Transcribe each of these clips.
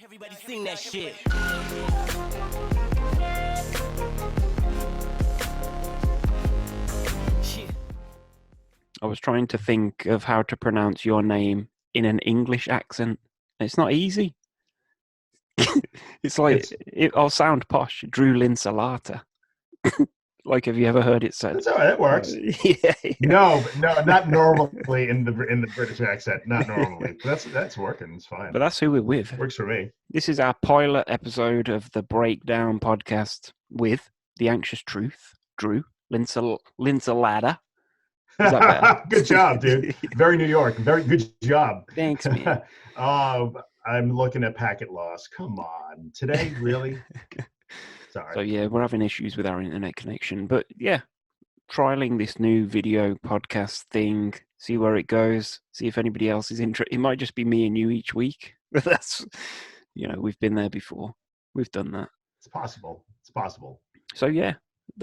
Everybody sing that shit. I was trying to think of how to pronounce your name in an English accent. It's not easy. It's like, I'll sound posh. Drew Linsalata. Like, have you ever heard it said? That's all right. It works. Yeah. No, not normally in the British accent. Not normally. But that's working. It's fine. But that's who we're with. Works for me. This is our pilot episode of the Breakdown podcast with The Anxious Truth, Drew Linsalata. Is that better? Good job, dude. Very New York. Very good job. Thanks, man. I'm looking at packet loss. Come on. Today, really? Sorry. So, yeah, we're having issues with our internet connection. But, yeah, trialing this new video podcast thing, see where it goes, see if anybody else is interested. It might just be me and you each week. But that's, we've been there before. We've done that. It's possible. It's possible. So, yeah,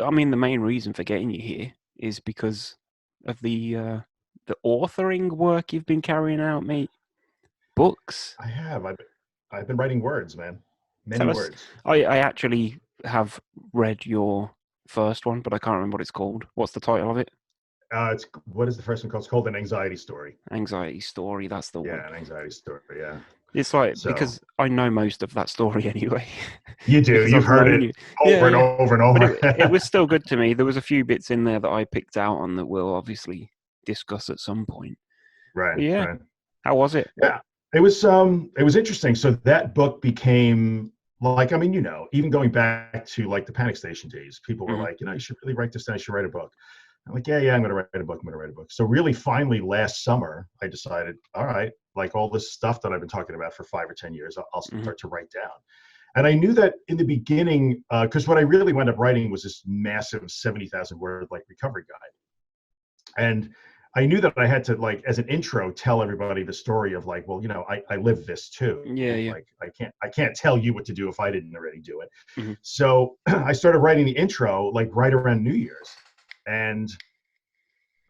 I mean, the main reason for getting you here is because of the authoring work you've been carrying out, mate. Books. I have. I've been writing words, man. Many words. I actually have read your first one, but I can't remember what it's called. What's the title of it? What is the first one called? It's called An Anxiety Story. Anxiety Story, that's the one. Yeah, An Anxiety Story, yeah. It's like, because I know most of that story anyway. You do. You've heard it over and over and over. But it was still good to me. There was a few bits in there that I picked out on that we'll obviously discuss at some point. Right. But yeah. Right. How was it? Yeah. It was interesting. So that book became like, I mean, even going back to like the Panic Station days, people were like, you should really write this down. You should write a book. I'm like, yeah, I'm going to write a book. So really, finally, last summer, I decided, all right, like all this stuff that I've been talking about for 5 or 10 years, I'll start to write down. And I knew that in the beginning, because what I really wound up writing was this massive 70,000 word like recovery guide. And I knew that I had to, like, as an intro, tell everybody the story of like, well, I live this too. Yeah. Like I can't tell you what to do if I didn't already do it. So I started writing the intro like right around New Year's. And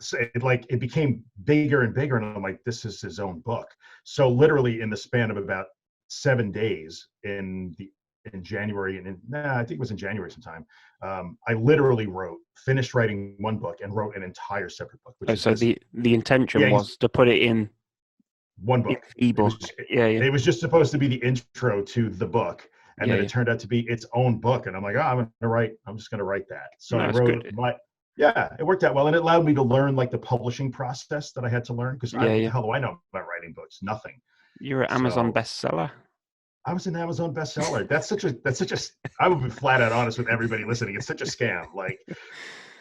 so it became bigger and bigger, and I'm like, this is his own book. So literally in the span of about 7 days in January, I think it was in January sometime, I literally finished writing one book and wrote an entire separate book. So the intention was to put it in one book, ebook. It was just supposed to be the intro to the book. And then it turned out to be its own book. And I'm like, I'm just going to write that. So I wrote it worked out well, and it allowed me to learn like the publishing process that I had to learn, because how the hell do I know about writing books? Nothing. You're an Amazon bestseller. I was an Amazon bestseller. That's such a. I would be flat out honest with everybody listening. It's such a scam. Like,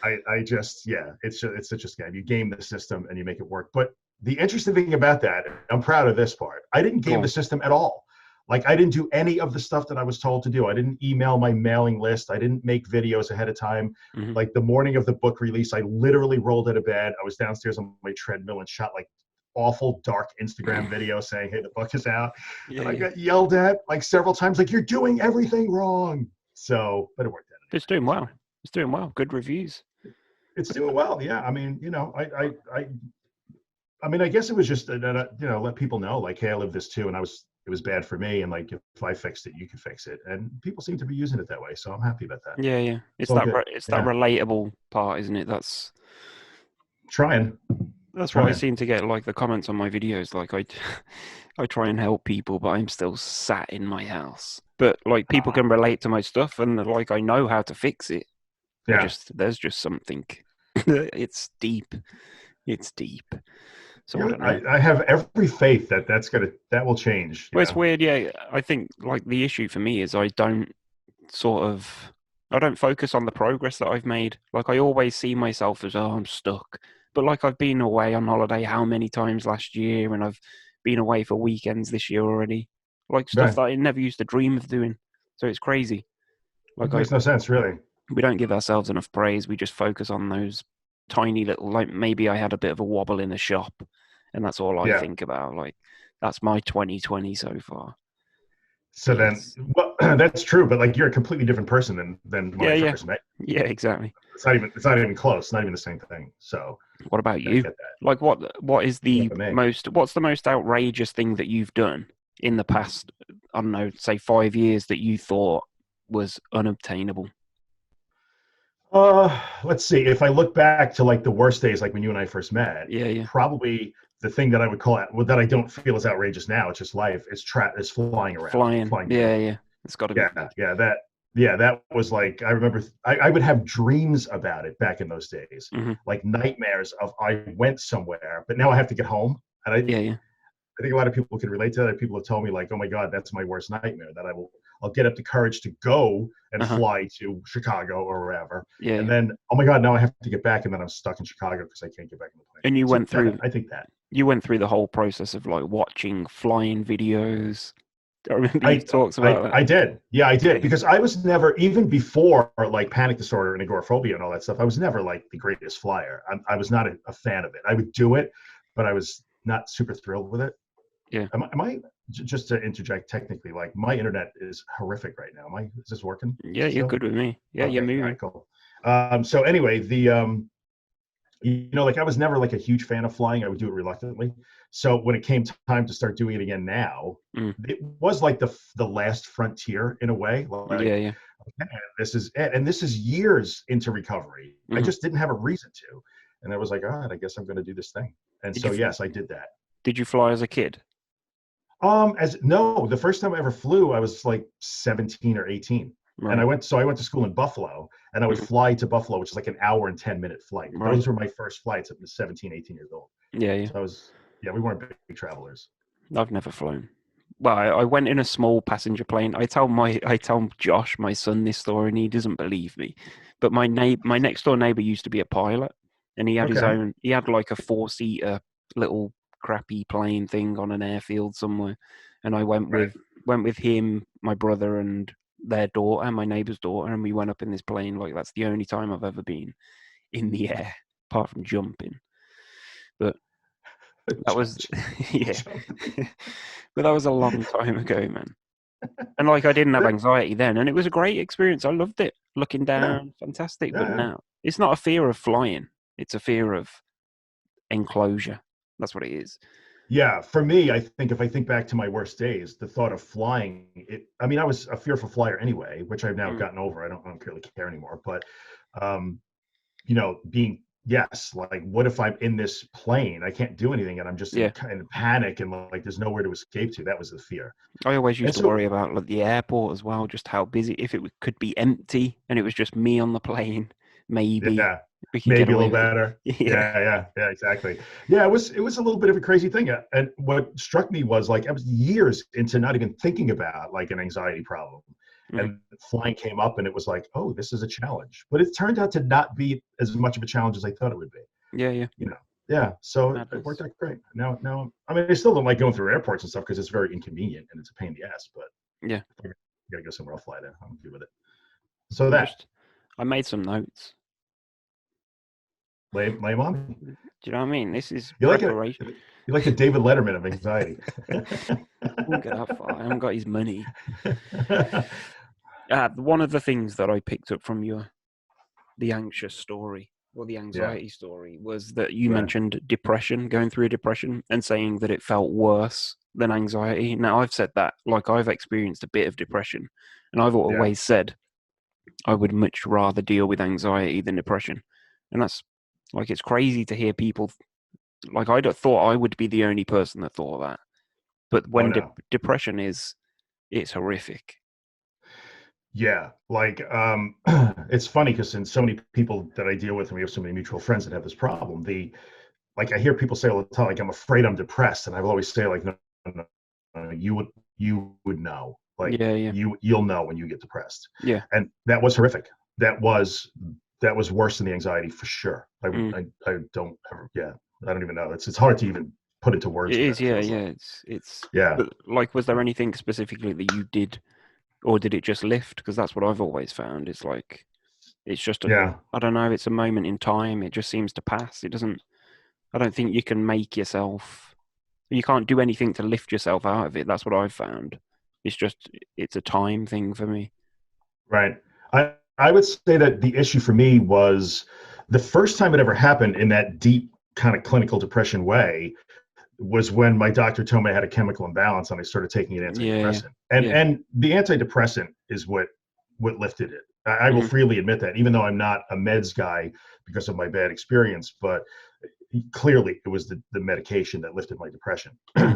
it's such a scam. You game the system and you make it work. But the interesting thing about that, I'm proud of this part. I didn't game the system at all. Like, I didn't do any of the stuff that I was told to do. I didn't email my mailing list. I didn't make videos ahead of time. Like, the morning of the book release, I literally rolled out of bed. I was downstairs on my treadmill and shot like awful dark Instagram video saying, hey, the book is out. And I got yelled at like several times, like, you're doing everything wrong. So, but it worked out. It's doing well. It's doing well. Good reviews. It's doing well. Yeah. I mean, I guess it was just, let people know, like, hey, I live this too. And it was bad for me, and like, if I fixed it, you can fix it. And people seem to be using it that way, so I'm happy about that. Yeah. It's that relatable part, isn't it? That's trying. That's why I seem to get like the comments on my videos. Like, I try and help people, but I'm still sat in my house. But like, people can relate to my stuff, and like, I know how to fix it. Yeah. There's just something. It's deep. It's deep. So I have every faith that will change. Well, it's weird. Yeah, I think like the issue for me is I don't focus on the progress that I've made. Like, I always see myself as, I'm stuck. But like, I've been away on holiday how many times last year, and I've been away for weekends this year already. Like, stuff that I never used to dream of doing. So it's crazy. Like, it makes no sense, really. We don't give ourselves enough praise. We just focus on those tiny little, like, maybe I had a bit of a wobble in the shop, and that's all I think about. Like, that's my 2020 so far. So then, well, that's true, but like, you're a completely different person than when I first met you. Yeah, exactly. It's not even close. Not even the same thing. So what about you? Like, what is the what's the most outrageous thing that you've done in the past? I don't know, say 5 years that you thought was unobtainable? Let's see. If I look back to like the worst days, like when you and I first met, Yeah, yeah. probably the thing that I would call it, well, that I don't feel is outrageous now. It's just life. Is flying around, Flying. flying Yeah, safely. yeah. It's got to be Yeah, good. that was like I remember. I would have dreams about it back in those days, Hmm. like nightmares of I went somewhere, but now I have to get home. And Yeah, yeah. I think a lot of people can relate to that. People have told me like, "Oh my God, that's my worst nightmare." That I'll get up the courage to go and Uh-huh. fly to Chicago or wherever, Yeah, and yeah. then oh my God, now I have to get back, and then I'm stuck in Chicago because I can't get back in the plane. And So that I think that you went through the whole process of like watching flying videos. I remember you I talked about that. I did, yeah, I Yeah, did because I was never even before like panic disorder and agoraphobia and all that stuff. I was never like the greatest flyer. I was not a fan of it. I would do it, but I was not super thrilled with it. yeah. Am I just to interject technically, like my internet is horrific right now. Is this working Yeah, you're still? good with me. Yeah, you're Okay, all right, moving. cool. So anyway, like I was never like a huge fan of flying. I would do it reluctantly. So when it came time to start doing it again now, Mm. it was like the last frontier in a way. Yeah, Like, yeah. okay, this is it. And this is years into recovery. I Hmm. just didn't have a reason to. And I was like, all right, I guess I'm going to do this thing. And Did so you yes, I did that. did you fly as a kid? As no, the first time I ever flew, I was like 17 or 18. And Right. I went to school in Buffalo and I would Mhm. fly to Buffalo, which is like an hour and 10-minute flight. Right. Those were my first flights at 17, 18 years old. Yeah, yeah. So yeah, we weren't big travelers. I've never flown. Well, I went in a small passenger plane. I tell Josh, my son, this story, and he doesn't believe me. But my next door neighbor used to be a pilot, and he had his Okay. own. He had like a four-seater little crappy plane thing on an airfield somewhere, and I Right. went with him, my brother, and their daughter, my neighbor's daughter, and we went up in this plane. Like that's the only time I've ever been in the air, apart from jumping. But that was, yeah. Jump. But that was a long time ago, man. And like I didn't have anxiety then, and it was a great experience. I loved it. Looking Yeah. down, fantastic. But Yeah. now it's not a fear of flying; it's a fear of enclosure. That's what it is. Yeah. For me, I think if I think back to my worst days, the thought of flying, I mean, I was a fearful flyer anyway, which I've now Mm. gotten over. I don't really care anymore. But um, being yes, like what if I'm in this plane? I can't do anything and I'm just in Yeah, kind of panic and like there's nowhere to escape to. That was the fear. I always And used to so worry about like the airport as well, just how busy. If could be empty and it was just me on the plane, maybe yeah, we could get maybe a away little with it. better. Yeah. Yeah, exactly. Yeah, it was a little bit of a crazy thing. And what struck me was like I was years into not even thinking about like an anxiety problem. Mm. And flying came up and it was like, oh, this is a challenge. But it turned out to not be as much of a challenge as I thought it would be. Yeah, yeah. You know. Yeah. So it worked Madness. out great. Now I mean I still don't like going through airports and stuff because it's very inconvenient and it's a pain in the ass, but Yeah. if I gotta go somewhere, I'll fly there. I'm good with it. So I'm that just. I made some notes. lay on me. Do you know what I mean? This is You like it? preparation. You like the David Letterman of anxiety. I won't get that far. I haven't got his money. One of the things that I picked up from the anxious story or the Yeah. anxiety story was that you Right. mentioned depression, going through a depression, and saying that it felt worse than anxiety. Now I've said that, like I've experienced a bit of depression, and I've Yeah. always said I would much rather deal with anxiety than depression, and that's like it's crazy to hear people like thought I would be the only person that thought that, but Oh when no. depression it's horrific. Yeah. Like it's funny because in so many people that I deal with, and we have so many mutual friends that have this problem. Like I hear people say all the time, like I'm afraid I'm depressed, and I will always say like no, you would know, like Yeah, yeah, you'll know when you get depressed, yeah. and that was horrific. That was worse than the anxiety for sure. Mm. I don't ever, yeah, I don't even know. It's hard to even put into words It what is, that yeah, feels yeah. like. It's. Yeah. But like, was there anything specifically that you did, or did it just lift? Because that's what I've always found. It's like it's just a. Yeah. I don't know. It's a moment in time. It just seems to pass. It doesn't. I don't think you can make yourself. You can't do anything to lift yourself out of it. That's what I've found. It's just. It's a time thing for me. Right. I would say that the issue for me was the first time it ever happened in that deep kind of clinical depression way. was when my doctor told me I had a chemical imbalance and I started taking an antidepressant. Yeah. And the antidepressant is what lifted it. I will Mm-hmm. freely admit that, even though I'm not a meds guy because of my bad experience, but clearly it was the medication that lifted my depression.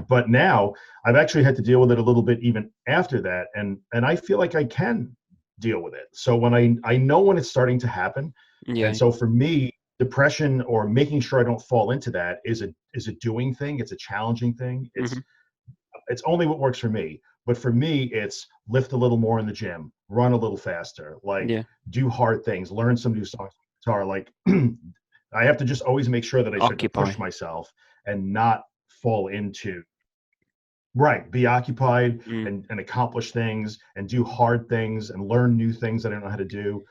But now I've actually had to deal with it a little bit even after that. And I feel like I can deal with it. So when I know when it's starting to happen. And Yeah. so for me, depression or making sure I don't fall into that is a doing thing. It's a challenging thing. Mm-hmm. It's only what works for me. But for me, it's lift a little more in the gym, run a little faster, like Yeah. do hard things, learn some new songs on guitar. Like I have to just always make sure that I start to Occupy. push myself and not fall into be occupied and accomplish things and do hard things and learn new things that I don't know how to do.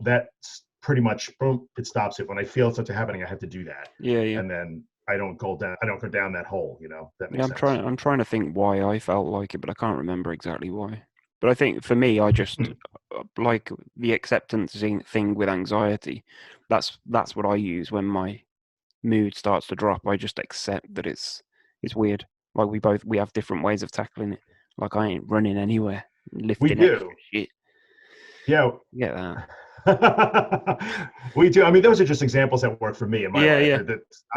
That's pretty much boom, it stops it. When I feel it's happening, I have to do that. Yeah. Yeah. And then I don't go down that hole, that Yeah, makes sense. I'm trying to think why I felt like it, but I can't remember exactly why. But I think for me, I just like the acceptance thing with anxiety. That's what I use when my mood starts to drop. I just accept that it's weird. Like we have different ways of tackling it. Like I ain't running anywhere, We lifting extra do. shit. Yeah. Get that? We do. I mean, those are just examples that work for me in my Yeah, life.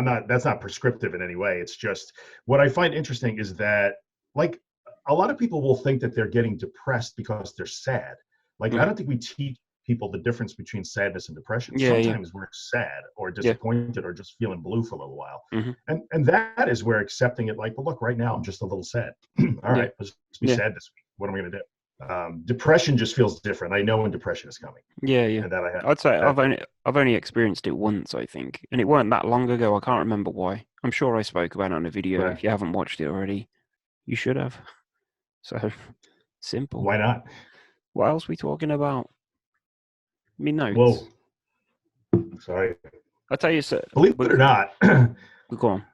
yeah. That's not prescriptive in any way. It's just what I find interesting is that, like, a lot of people will think that they're getting depressed because they're sad. Like, I Hmm. don't think we teach people the difference between sadness and depression. Yeah, yeah, Sometimes we're sad or yeah. disappointed or just feeling blue for a little while. Hmm. And that is where accepting it, like, well, look, right now I'm just a little sad. All Yeah, right, let's be yeah, sad this week. What am I going to do? Depression just feels different. I know when depression is coming, yeah, yeah. and that I have I'd say that. I've only experienced it once, I think, and it weren't that long ago. I can't remember why. I'm sure I spoke about it on a video. Right. If you haven't watched it already, you should have. So simple. Why not? What else we talking about? Me Whoa, notes. sorry. I'll tell you, sir. Believe it or not, Go on.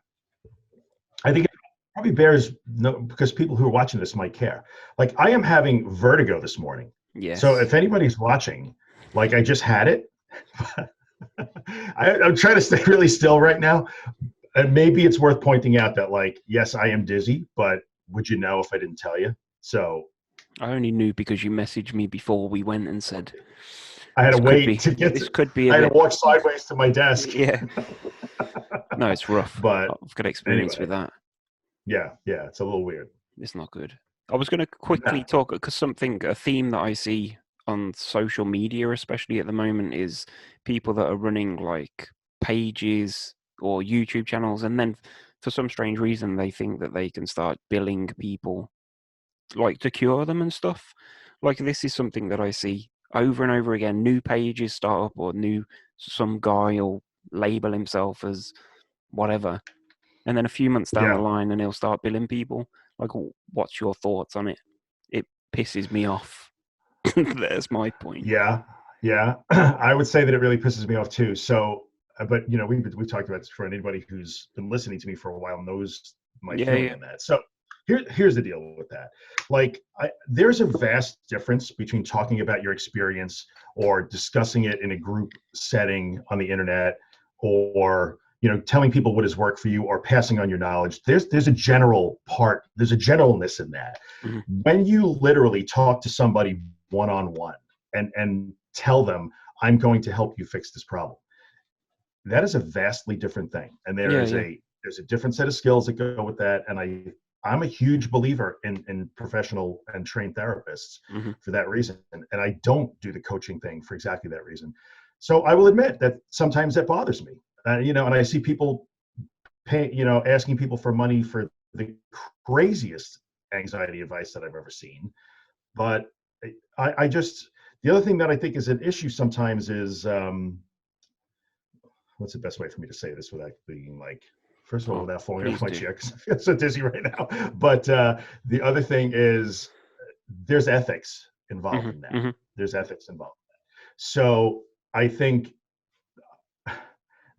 I think it probably bears no, because people who are watching this might care. Like, I am having vertigo this morning. So Yes. if anybody's watching, like, I just had it. I'm trying to stay really still right now. And maybe it's worth pointing out that, like, yes, I am dizzy, but would you know if I didn't tell you? So I only knew because you messaged me before we went and said I had to this could wait be to get this to, could be a I had to bit. walk sideways to my desk. Yeah. No, it's rough. But I've got experience anyway, with that. yeah, it's a little weird. It's not good. I was going to quickly No. talk because a theme that I see on social media, especially at the moment, is people that are running like pages or YouTube channels, and then for some strange reason they think that they can start billing people like to cure them and stuff. Like this is something that I see over and over again. New pages start up, or some guy will label himself as whatever, and then a few months down the Yeah. line, and he'll start billing people. Like, what's your thoughts on it? It pisses me off. There's my point. Yeah, I would say that it really pisses me off too. So, but we talked about this for anybody who's been listening to me for a while knows my Yeah, feeling yeah. on that. So here's the deal with that. Like, there's a vast difference between talking about your experience or discussing it in a group setting on the internet, or telling people what has worked for you or passing on your knowledge. There's a there's a generalness in that. Hmm. When you literally talk to somebody one-on-one and tell them, I'm going to help you fix this problem, that is a vastly different thing. And Yeah, yeah. there's a different set of skills that go with that. And I'm a huge believer in professional and trained therapists Hmm. for that reason. And I don't do the coaching thing for exactly that reason. So I will admit that sometimes that bothers me. And I see people asking people for money for the craziest anxiety advice that I've ever seen. But I just, the other thing that I think is an issue sometimes is, what's the best way for me to say this without being like, first of Go all, on. without falling off Please my do. chair because I feel so dizzy right now. But the other thing is, there's ethics involved Hmm. in that. Hmm. There's ethics involved in that. So I think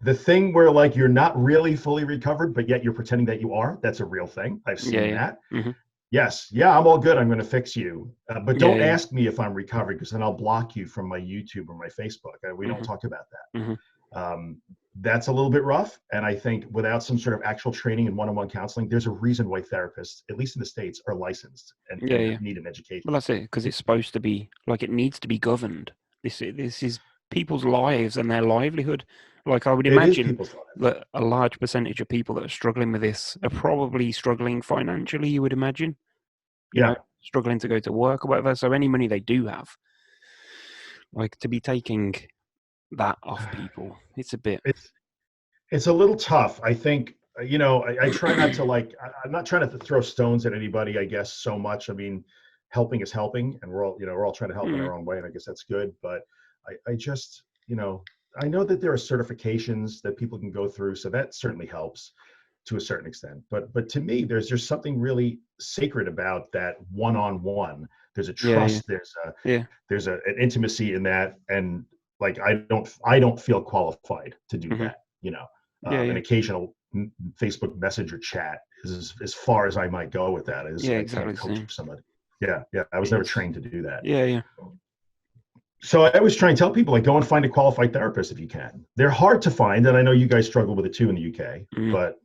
the thing where, like, you're not really fully recovered, but yet you're pretending that you are, that's a real thing. I've Yeah, seen yeah. that. Hmm. Yes, yeah, I'm all good. I'm going to fix you. But Yeah, don't yeah. ask me if I'm recovered, because then I'll block you from my YouTube or my Facebook. We don't Hmm. talk about Hmm. that. that's a little bit rough. And I think without some sort of actual training and one-on-one counseling, there's a reason why therapists, at least in the States, are licensed and, Yeah, yeah. need an education. Well, that's it, because it's supposed to be like it needs to be governed. This is people's lives and their livelihood. Like I would It is imagine people's lives. that a large percentage of people that are struggling with this are probably struggling financially. You would imagine, Yeah. struggling to go to work or whatever. So any money they do have, like to be taking that off people, it's a bit. It's a little tough. I think, I try not to I'm not trying to throw stones at anybody, I guess, so much. I mean, helping is helping, and we're all trying to help in our own way. And I guess that's good. But I just, I know that there are certifications that people can go through. So that certainly helps to a certain extent. But to me, there's just something really sacred about that one-on-one. There's a Yeah, trust, yeah, there's an intimacy in that. And like, I don't feel qualified to do hmm that, yeah, an yeah, occasional Facebook Messenger chat is as far as I might go with that. Is yeah. I Exactly can't the coach same. somebody. Yeah, yeah. I was never It's trained to do that. yeah, yeah. So I always try and tell people, like, go and find a qualified therapist if you can. They're hard to find, and I know you guys struggle with it too in the UK. Mm. But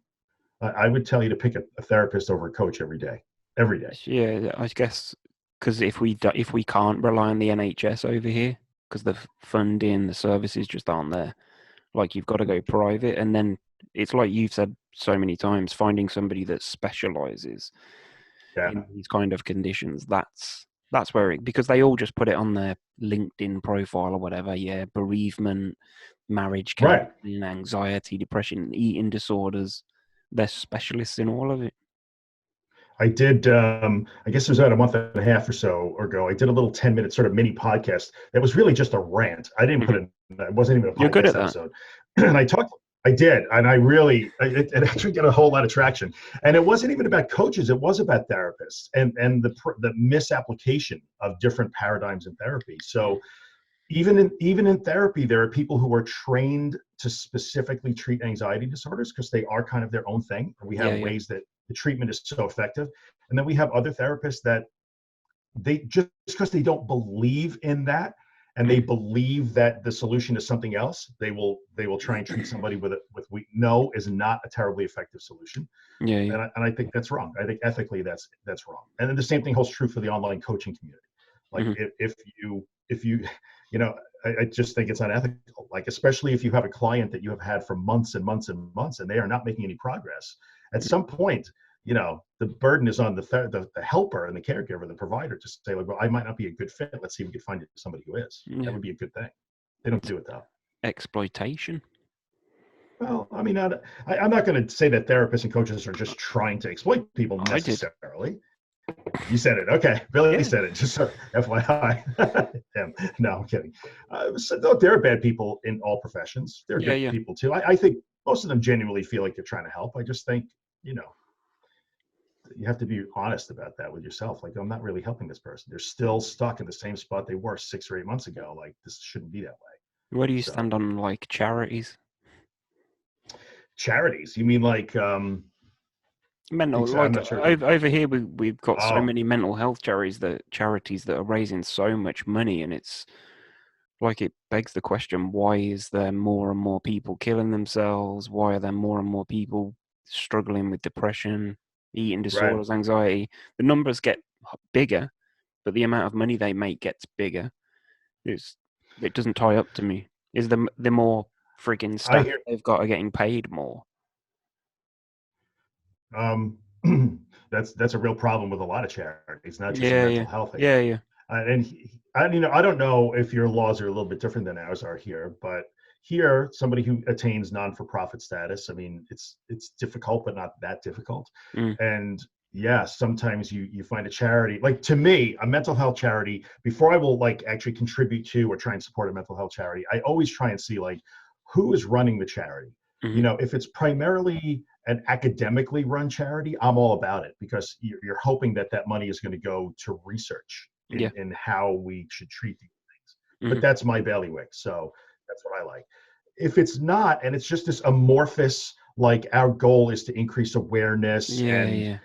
I would tell you to pick a therapist over a coach every day. Every day. Yeah, I guess because if we can't rely on the NHS over here, because the funding, the services just aren't there. Like you've got to go private, and then it's like you've said so many times, finding somebody that specializes Yeah. in these kind of conditions. That's where it, because they all just put it on their LinkedIn profile or whatever. Yeah, bereavement, marriage Right. counseling, anxiety, depression, eating disorders. They're specialists in all of it. I did, I guess it was about a month and a half or so ago. I did a little 10-minute sort of mini podcast that was really just a rant. I didn't put Mhm. it, it wasn't even a You're good at podcast that. episode. And I did. And I really, it actually got a whole lot of traction. And it wasn't even about coaches, it was about therapists and the misapplication of different paradigms in therapy. So, even in therapy, there are people who are trained to specifically treat anxiety disorders because they are kind of their own thing. And we Yeah, have yeah. ways that the treatment is so effective. And then we have other therapists that they just because they don't believe in that and they Mm. believe that the solution is something else, they will try and treat somebody with weak. No is not a terribly effective solution. Yeah, yeah. And I think that's wrong. I think ethically that's wrong. And then the same thing holds true for the online coaching community. Like Mhm. if you I just think it's unethical. Like especially if you have a client that you have had for months and months and months, and they are not making any progress. At some point, the burden is on the helper and the caregiver, the provider, to say, like, well, I might not be a good fit. Let's see if we can find somebody who is. That Yeah. would be a good thing. They don't It's do it though. exploitation. Well, I mean, I'm not going to say that therapists and coaches are just trying to exploit people I did. necessarily. You said it. Okay. Billy Yeah. said it. Just so FYI. No, I'm kidding. So, no, there are bad people in all professions. There are Yeah, good yeah. people too. I think most of them genuinely feel like they're trying to help. I just think, you have to be honest about that with yourself. Like, I'm not really helping this person. They're still stuck in the same spot they were 6 or 8 months ago. Like, this shouldn't be that way. Where do you So, stand on like charities? charities, you mean like, Mental, I'm like not sure. over here, we've got so Oh, many mental health charities that are raising so much money, and it's like it begs the question: why is there more and more people killing themselves? Why are there more and more people struggling with depression, eating right. disorders, anxiety? The numbers get bigger, but the amount of money they make gets bigger. It doesn't tie up to me. Is the more freaking I staff hear. they've got are getting paid more? Um, that's a real problem with a lot of charities, not just in Yeah, mental yeah, health. yeah, yeah. I don't know if your laws are a little bit different than ours are here, but here, somebody who attains non-for-profit status, I mean, it's difficult, but not that difficult. Mm, And yeah, sometimes you find a charity, like to me, a mental health charity, before I will like actually contribute to or try and support a mental health charity, I always try and see like who is running the charity. mhm. If it's primarily an academically run charity, I'm all about it because you're hoping that that money is going to go to research Yeah. in how we should treat these things. But Mhm. that's my bailiwick, so that's what I like. If it's not, and it's just this amorphous, like our goal is to increase awareness, Yeah, and yeah.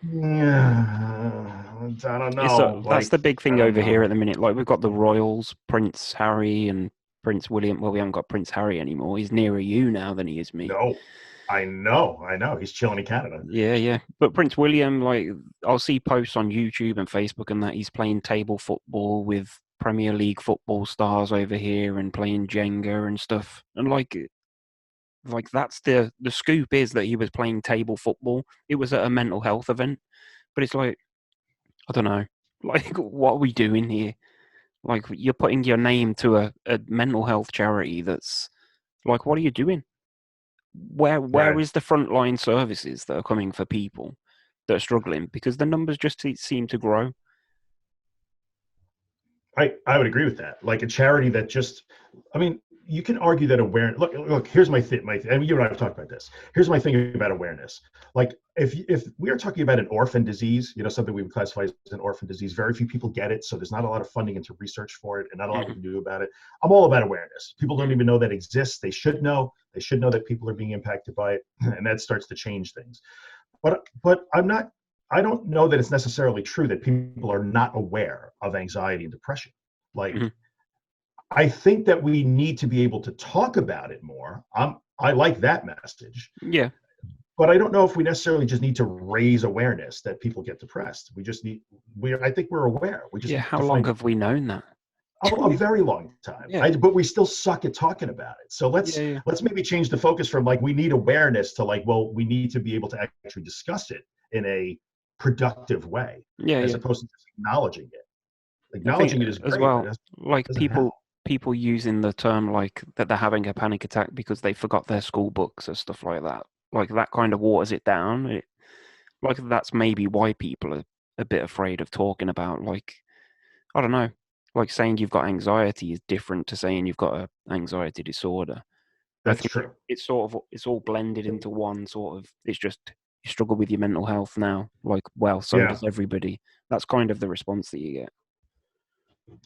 yeah, I don't It's know, that's like the big I thing don't over here know. at the minute. Like we've got the royals, Prince Harry and Prince William. Well, we haven't got Prince Harry anymore. He's nearer you now than he is me. No, I know. He's chilling in Canada. Yeah, yeah. But Prince William, like, I'll see posts on YouTube and Facebook and that he's playing table football with Premier League football stars over here and playing Jenga and stuff. And like that's the scoop is that he was playing table football. It was at a mental health event, but it's like I don't know, like what are we doing here? Like you're putting your name to a mental health charity that's like, what are you doing? Where Right. is the frontline services that are coming for people that are struggling? Because the numbers just seem to grow. I would agree with that. Like a charity that just, I mean, you can argue that awareness. Look. Here's my thing. And you and I have talked about this. Here's my thing about awareness. Like, if we are talking about an orphan disease, something we would classify as an orphan disease, very few people get it, so there's not a lot of funding into research for it, and not a lot we Mm-hmm. can do about it. I'm all about awareness. People don't Mm-hmm. even know that exists. They should know. They should know that people are being impacted by it, and that starts to change things. But I'm not. I don't know that it's necessarily true that people are not aware of anxiety and depression. Like, Mm-hmm. I think that we need to be able to talk about it more. I like that message, Yeah, but I don't know if we necessarily just need to raise awareness that people get depressed. We just need. I think we're aware. We just yeah. need How to long find have we known that? a very long time. Yeah, But we still suck at talking about it. So yeah, yeah, let's maybe change the focus from like we need awareness to like, well, we need to be able to actually discuss it in a productive way, yeah, as yeah. opposed to just acknowledging it. I think Acknowledging it is as great, but well, it like doesn't help. people using the term like that they're having a panic attack because they forgot their school books or stuff like that. Like that kind of waters it down. Like that's maybe why people are a bit afraid of talking about like I don't know, like saying you've got anxiety is different to saying you've got a anxiety disorder. I That's think true. it's all blended into one sort of. It's just you struggle with your mental health now. Like well, so Yeah. does everybody. That's kind of the response that you get.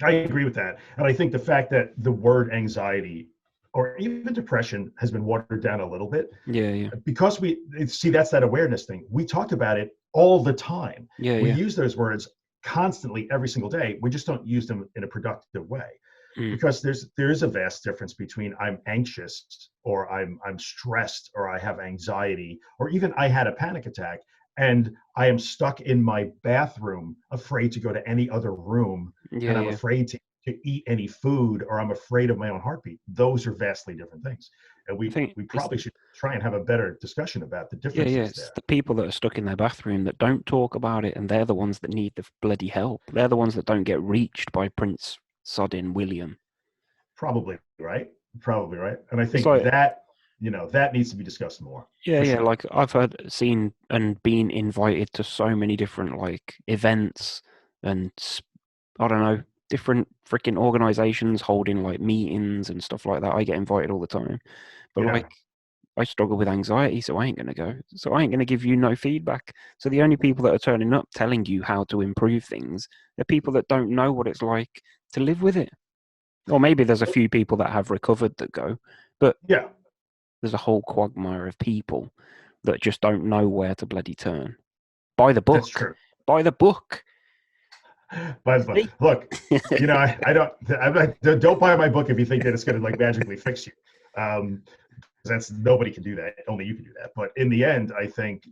I agree with that. And I think the fact that the word anxiety or even depression has been watered down a little bit Yeah, yeah, because we see that's that awareness thing. We talk about it all the time. yeah, We yeah. use those words constantly every single day. We just don't use them in a productive way Mm. because there is a vast difference between I'm anxious or I'm stressed or I have anxiety or even I had a panic attack and I am stuck in my bathroom afraid to go to any other room Yeah, and I'm yeah. afraid to eat any food or I'm afraid of my own heartbeat. Those are vastly different things. And I think we it's probably should try and have a better discussion about the yeah, yeah. differences It's there. the people that are stuck in their bathroom that don't talk about it, and they're the ones that need the bloody help. They're the ones that don't get reached by Prince Soddin William. Probably right. Probably right. And I It's think like that, that needs to be discussed more yeah, for yeah. sure. Like I've seen, and been invited to so many different like events and I don't know, different freaking organizations holding like meetings and stuff like that. I get invited all the time, but Yeah, like I struggle with anxiety, so I ain't gonna go. So I ain't gonna give you no feedback. So the only people that are turning up telling you how to improve things are people that don't know what it's like to live with it. Or maybe there's a few people that have recovered that go, but yeah, there's a whole quagmire of people that just don't know where to bloody turn. Buy the that's book. true. Buy the book. But See? look, I don't. I'm not, don't buy my book if you think that it's going to like magically fix you. Um, that's nobody can do that. Only you can do that. But in the end, I think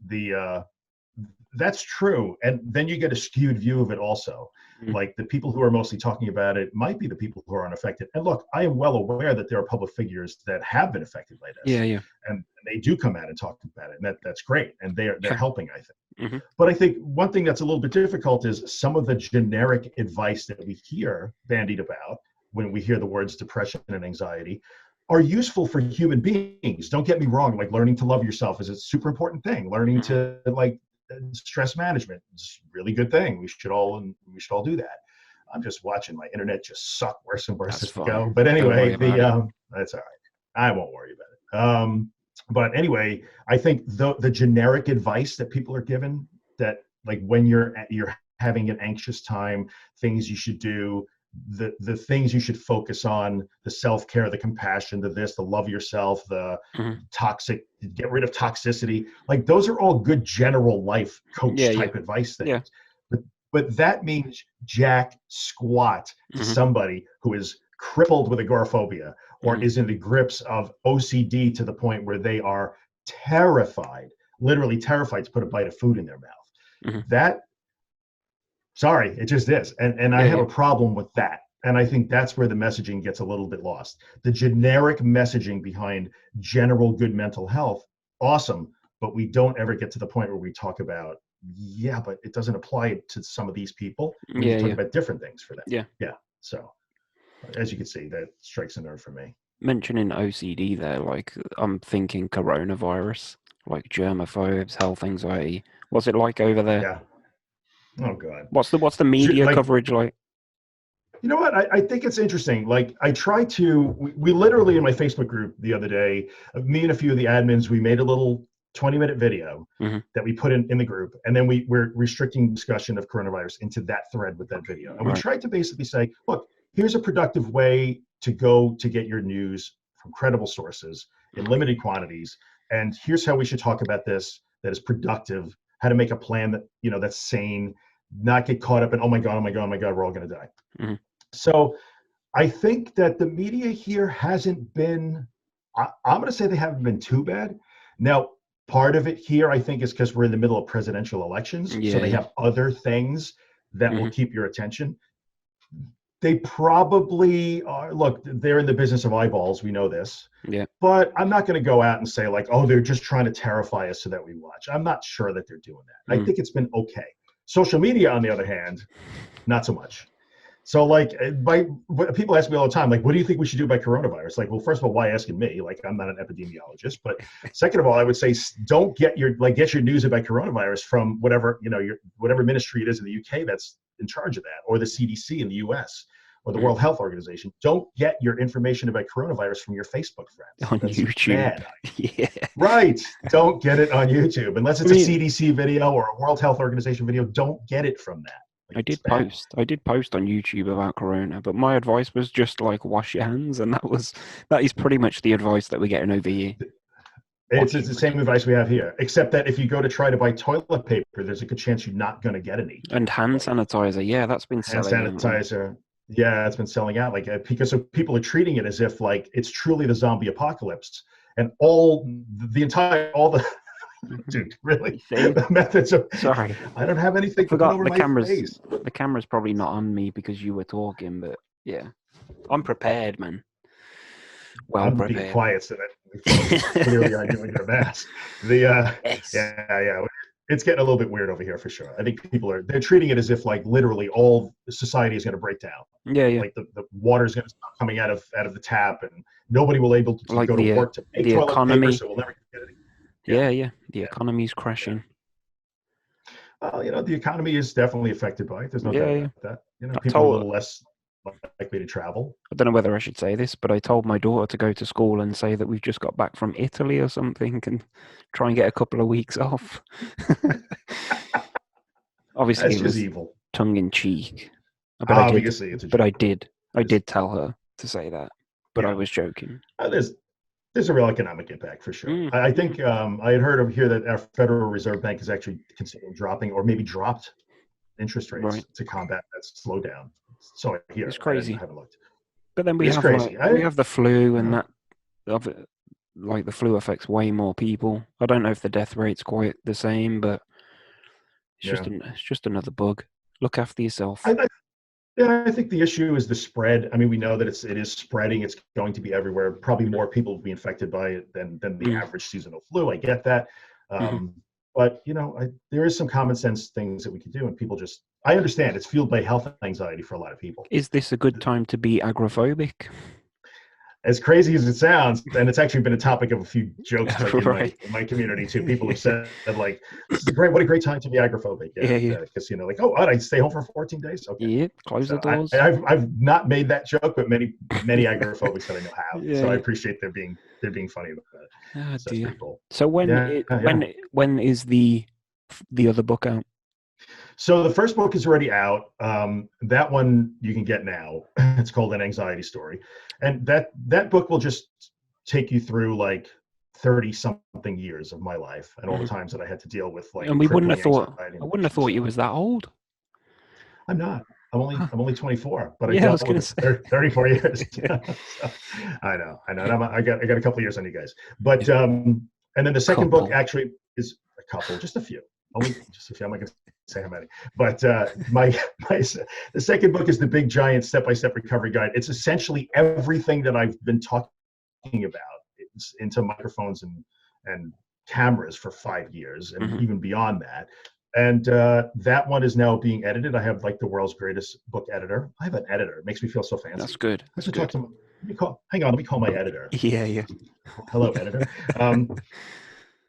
that's true. And then you get a skewed view of it also. Mm. Like the people who are mostly talking about it might be the people who are unaffected. And look, I am well aware that there are public figures that have been affected by Yeah, this, yeah, and they do come out and talk about it, and that's great. And they're yeah. helping, I think. Hmm. But I think one thing that's a little bit difficult is some of the generic advice that we hear bandied about when we hear the words depression and anxiety are useful for human beings. Don't get me wrong, like learning to love yourself is a super important thing. Learning Hmm. to like stress management is a really good thing. We should all do that. I'm just watching my internet just suck worse and worse That's as we go. fine. But Don't worry anyway, about it. that's all right. I won't worry about it. But anyway, I think the generic advice that people are given that like when you're having an anxious time, things you should do, the things you should focus on, the self-care, the compassion, the love yourself, the Hmm. toxic, get rid of toxicity, like those are all good general life Yeah, coach yeah, type advice yeah. things. But that means jack squat to Hmm. somebody who is crippled with agoraphobia or Mm-hmm. is in the grips of OCD to the point where they are terrified, literally terrified to put a bite of food in their mouth. Mm-hmm. That, sorry, it just is. And I Yeah, have yeah. a problem with that. And I think that's where the messaging gets a little bit lost. The generic messaging behind general good mental health, awesome, but we don't ever get to the point where we talk about, yeah, but it doesn't apply to some of these people. We need Yeah, to talk yeah. about different things for them. Yeah. Yeah. So as you can see, that strikes a nerve for me. Mentioning OCD there, like I'm thinking coronavirus, like germaphobes, health anxiety. What's it like over there? Yeah. Oh God. What's the media Like, coverage like? you know what? I think it's interesting. Like, I try to, we literally in my Facebook group the other day, me and a few of the admins, we made a little 20-minute video Mm-hmm. that we put in the group. And then we're restricting discussion of coronavirus into that thread with that video. And we Right. tried to basically say, look, here's a productive way to go to get your news from credible sources in limited quantities. And here's how we should talk about this that is productive, how to make a plan that, that's sane, not get caught up in, oh my God, oh my God, oh my God, we're all going to die. Mm-hmm. So I think that the media here hasn't been, I'm going to say they haven't been too bad. Now, part of it here, I think, is because we're in the middle of presidential elections. Yeah, So they yeah. have other things that will Mm-hmm. keep your attention. They probably are, look, they're in the business of eyeballs. We know this. Yeah. But I'm not going to go out and say, like, oh, they're just trying to terrify us so that we watch. I'm not sure that they're doing that. I think it's been okay. Social media, on the other hand, not so much. So, like, people ask me all the time, like, what do you think we should do about coronavirus? Like, well, first of all, why asking me? Like, I'm not an epidemiologist. But second of all, I would say don't get your news about coronavirus from whatever whatever ministry it is in the UK that's in charge of that, or the CDC in the US, or the World Health Organization. Don't get your information about coronavirus from your Facebook friends. On That's YouTube. bad. Yeah. Right. Don't get it on YouTube unless it's I a mean, CDC video or a World Health Organization video. Don't get it from that. I It's did bad. post. I did post on YouTube about Corona, but my advice was just like wash your hands, and that is pretty much the advice that we're getting over here. It's the same advice we have here, except that if you go to try to buy toilet paper, there's a good chance you're not going to get any. And hand sanitizer, yeah, that's been Hand selling out. sanitizer, yeah, it's been selling out. Like, because so people are treating it as if like it's truly the zombie apocalypse, and all the dude, really, the methods of. Sorry, I don't have anything to put over my face. The camera's probably not on me because you were talking, but yeah, I'm prepared, man. Well prepared. Being quiet so that clearly I'm doing their best. Yes. Yeah. It's getting a little bit weird over here for sure. I think they're treating it as if like literally all society is going to break down. Yeah, yeah. Like the water is going to stop coming out of the tap, and nobody will able to like go to work to make toilet economy. paper, so we'll never get it. Yeah. The economy's crashing. Well, the economy is definitely affected by it. There's no doubt about that. People are a little less likely to travel. I don't know whether I should say this, but I told my daughter to go to school and say that we've just got back from Italy or something and try and get a couple of weeks off. Obviously, That's it was just evil. Tongue in cheek. But obviously, it's a joke. I did tell her to say that, but I was joking. There's a real economic impact for sure. I think I had heard over here that our Federal Reserve Bank is actually considering dropping or maybe dropped interest rates to combat that slowdown. So I hear it's crazy. I haven't looked. But then we have the flu, and that like the flu affects way more people. I don't know if the death rate's quite the same, but it's just another bug. Look after yourself. I think the issue is the spread. I mean, we know that it is spreading. It's going to be everywhere. Probably more people will be infected by it than the average seasonal flu. I get that. But, there is some common sense things that we can do. And people I understand it's fueled by health anxiety for a lot of people. Is this a good time to be agoraphobic? As crazy as it sounds, and it's actually been a topic of a few jokes in my community too. People have said like, "This is what a great time to be agoraphobic." Yeah. Because like, oh, I stay home for 14 days. Okay. Yeah, close the doors. I've not made that joke, but many agoraphobics that I know have. So I appreciate they're being funny about it. Oh, dear. Cool. So when is the other book out? So the first book is already out. That one you can get now. It's called An Anxiety Story. And that book will just take you through like 30-something years of my life and all the times that I had to deal with like. And I wouldn't have thought you was that old. I'm not. I'm only 24, but I Yeah, I was dealt gonna with it say. for 34 years. Yeah. So, I know. And I got a couple of years on you guys. But Yeah. and then the second book Couple. actually is a couple, just a few, only just a few. I'm not gonna say how many. But my the second book is the big giant step-by-step recovery guide. It's essentially everything that I've been talking about. It's into microphones and cameras for 5 years and Hmm. even beyond that. And that one is now being edited. I have like the world's greatest book editor. I have an editor. It makes me feel so That's fancy. good. I have That's to talk good. to. Hang on. Let me call my editor. Yeah, yeah. Hello, editor.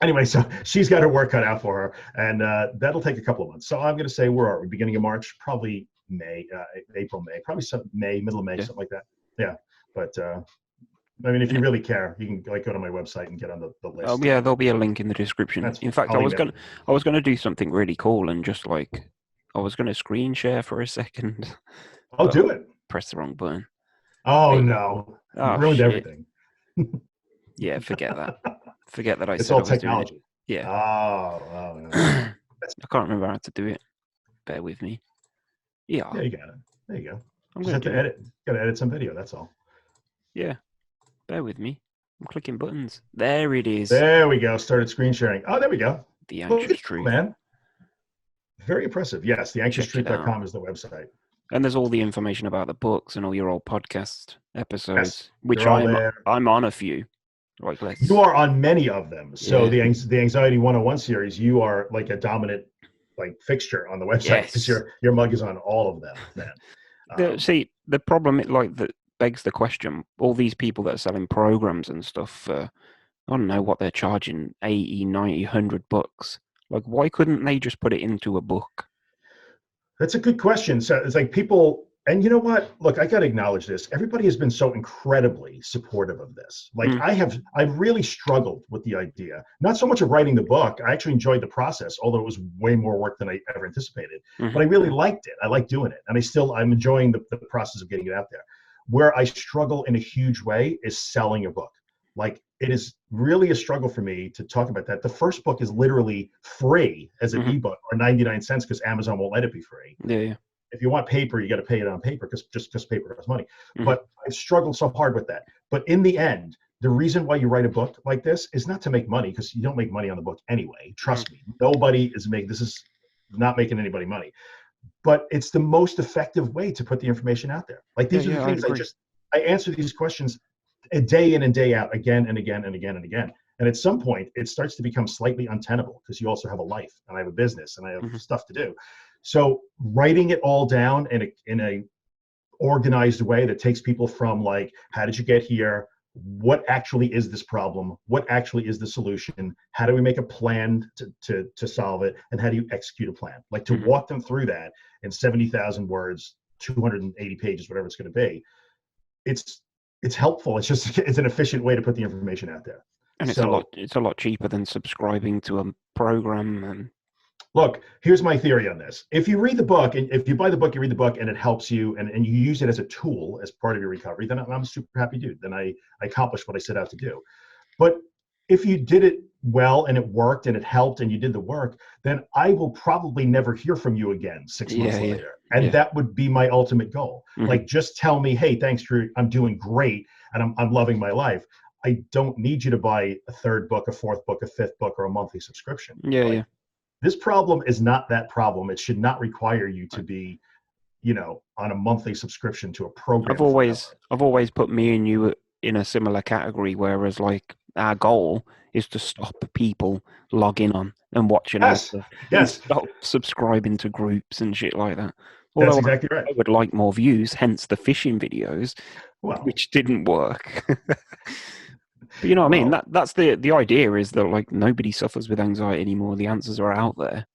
Anyway, so she's got her work cut out for her, and that'll take a couple of months. So I'm going to say, where are we? Beginning of March, probably May, April, May, probably some May, middle of May, Yeah. something like that. Yeah, but I mean, if And you really care, you can like go to my website and get on the oh list. yeah, there'll be a link in the description. That's In fine. fact, I'll email you. I was gonna do something really cool and just like I was gonna screen share for a second, I'll but I do it. pressed the wrong button. Oh Hey, no, you oh ruined shit. everything. Yeah, forget that. Forget that I It's said I all was doing it. technology. Yeah. Oh, oh no. I That's, can't remember how to do it. Bear with me. Yeah, yeah, you got it. There you go. I'm Just gonna have do to it. edit. Got to edit some video. That's all. Yeah, bear with me. I'm clicking buttons. There it is. There we go. Started screen sharing. Oh, there we go. The Look Anxious at you, Truth. man. Very impressive. Yes, Check it out. theanxioustruth.com is the website. And there's all the information about the books and all your old podcast Yes, episodes, which they're all there. I'm on a few. Like You let's are on many of them. So yeah. the Anxiety 101 series, you are like a dominant like fixture on the website because Yes. your mug is on all of them, man. See, the problem like that begs the question, all these people that are selling programs and stuff, I don't know what they're charging, 80, 90, 100 bucks. Like why couldn't they just put it into a book? That's a good question. So it's like people, and you know what? Look, I got to acknowledge this. Everybody has been so incredibly supportive of this. Like Mm, I've really struggled with the idea, not so much of writing the book. I actually enjoyed the process, although it was way more work than I ever anticipated. mm-hmm. But I really liked it. I like doing it, and I'm enjoying the process of getting it out there. Where I struggle in a huge way is selling a book. Like it is really a struggle for me to talk about that. The first book is literally free as an Mm-hmm. ebook or 99 cents because Amazon won't let it be free. Yeah, yeah. If you want paper, you got to pay it on paper because paper costs money. Mm-hmm. But I've struggled so hard with that. But in the end, the reason why you write a book like this is not to make money because you don't make money on the book anyway. Trust me, nobody is making this is not making anybody money. But it's the most effective way to put the information out there. Like Yeah, these are the yeah, I'd things agree. I answer these questions a day in and day out, again and again and again and again. And at some point, it starts to become slightly untenable because you also have a life and I have a business and I have Mm-hmm. stuff to do. So writing it all down in a organized way that takes people from like, how did you get here? What actually is this problem? What actually is the solution? How do we make a plan to solve it? And how do you execute a plan? Like to Mm-hmm. walk them through that in 70,000 words, 280 pages, whatever it's going to be. It's helpful. It's an efficient way to put the information out there. And So it's a lot cheaper than subscribing to a program and look, here's my theory on this. If you read the book and if you buy the book, you read the book and it helps you and you use it as a tool as part of your recovery, then I'm a super happy dude. Then I accomplished what I set out to do. But if you did it well and it worked and it helped and you did the work, then I will probably never hear from you again 6 months yeah, yeah, later. And yeah. that would be my ultimate goal. Mm-hmm. Like just tell me, hey, thanks, Drew. I'm doing great and I'm loving my life. I don't need you to buy a third book, a fourth book, a fifth book, or a monthly subscription. Yeah, like, yeah. This problem is not that problem. It should not require you to be, on a monthly subscription to a program forever. I've always put me and you in a similar category, whereas like our goal is to stop people logging on and watching our Yes, stuff and yes, stop subscribing to groups and shit like that. that's Although exactly right. I would like more views, hence the fishing videos, Well, which didn't work. But you know what I mean? well, That's the idea is that like nobody suffers with anxiety anymore. The answers are out there.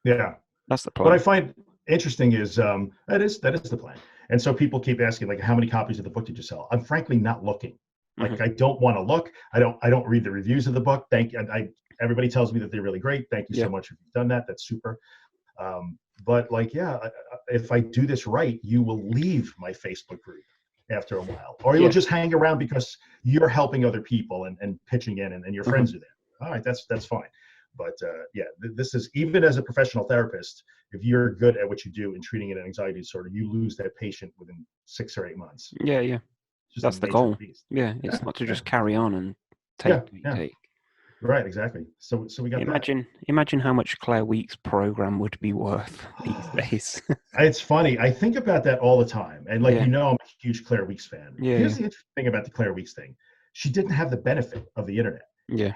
yeah. That's the What I plan. find interesting is that is the plan. And so people keep asking like, how many copies of the book did you sell? I'm frankly not looking. Mm-hmm. Like I don't want to look. I don't read the reviews of the book. Everybody tells me that they're really great. Thank you so much if you've done that. That's super. But like, yeah, if I do this right, you will leave my Facebook group after a while, or you'll just hang around because you're helping other people and pitching in and your friends are there. All right, that's fine. But this is, even as a professional therapist, if you're good at what you do in treating an anxiety disorder, you lose that patient within 6 or 8 months. Yeah, yeah. It's just That's the the nature of goal. the beast. Yeah, it's Yeah, not to yeah, just carry on and take yeah, what you yeah. take. Right, exactly. So we got that. Imagine how much Clare Weekes' program would be worth these days. It's funny. I think about that all the time. And like, Yeah, I'm a huge Clare Weekes fan. yeah, Here's yeah, the interesting thing about the Clare Weekes thing. She didn't have the benefit of the internet. yeah.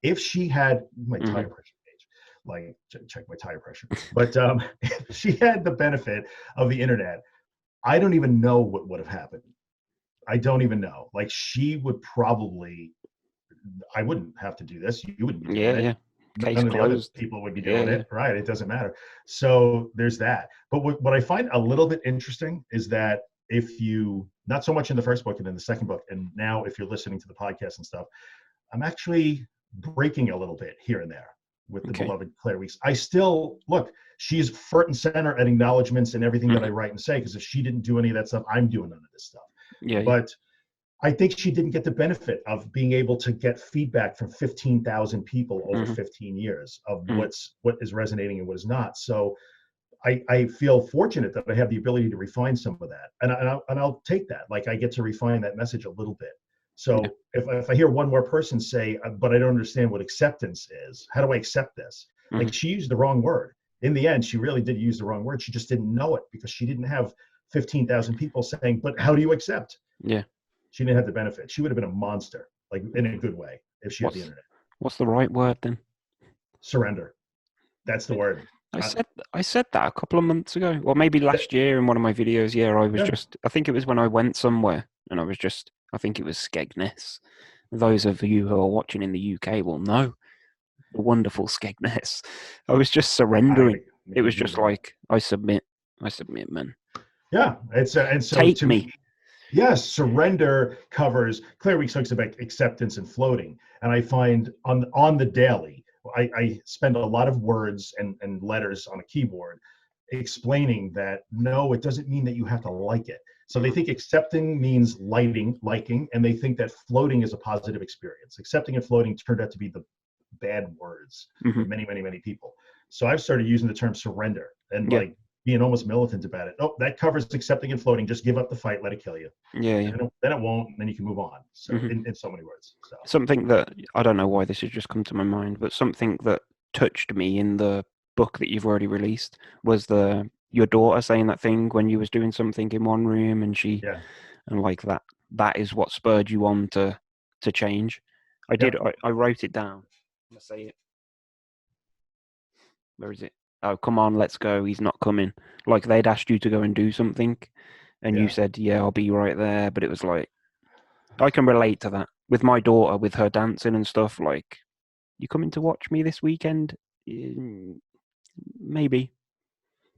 If she had my Hmm. tire pressure gauge, like check my tire pressure. But if she had the benefit of the internet, I don't even know what would have happened. I don't even know. Like she would probably, I wouldn't have to do this. You wouldn't be Yeah, doing it. yeah. Case None of the other closed. people would be Yeah, doing yeah. it, right? It doesn't matter. So there's that. But what I find a little bit interesting is that if you, not so much in the first book and in the second book, and now if you're listening to the podcast and stuff, I'm actually breaking a little bit here and there with the Okay. beloved Clare Weekes. I still look, she's front and center at acknowledgments and everything that I write and say, because if she didn't do any of that stuff, I'm doing none of this stuff. Yeah, yeah. But I think she didn't get the benefit of being able to get feedback from 15,000 people over 15 years of what is resonating and what is not. So I feel fortunate that I have the ability to refine some of that, and I'll take that. Like I get to refine that message a little bit. Yeah. So if I hear one more person say, but I don't understand what acceptance is, how do I accept this? Like she used the wrong word. In the end, she really did use the wrong word. She just didn't know it because she didn't have 15,000 people saying, but how do you accept? Yeah. She didn't have the benefit. She would have been a monster, like in a good way, if she had the internet. What's the right word then? Surrender. That's the word. I said that a couple of months ago, or maybe last year in one of my videos. Yeah, I think it was when I went somewhere and I think it was Skegness. Those of you who are watching in the UK will know the wonderful Skegness. I was just surrendering. It was just like, I submit, man. Yeah, and so Take to me. me, yes, surrender covers. Clare Weekes talks about acceptance and floating, and I find on the daily, I spend a lot of words and letters on a keyboard explaining that no, it doesn't mean that you have to like it. So they think accepting means liking, and they think that floating is a positive experience. Accepting and floating turned out to be the bad words for many, many, many people. So I've started using the term surrender and like being almost militant about it. Oh, that covers accepting and floating. Just give up the fight, let it kill you. Yeah, yeah. And then it won't, and then you can move on. So in so many words. So something that I don't know why this has just come to my mind, but something that touched me in the book that you've already released was your daughter saying that thing when you was doing something in one room and yeah. and like that is what spurred you on to change. I wrote it down. Let's say it. Where is it? Oh, come on, let's go. He's not coming. Like they'd asked you to go and do something and you said, yeah, I'll be right there. But it was like, I can relate to that with my daughter, with her dancing and stuff. Like, you coming to watch me this weekend? Maybe.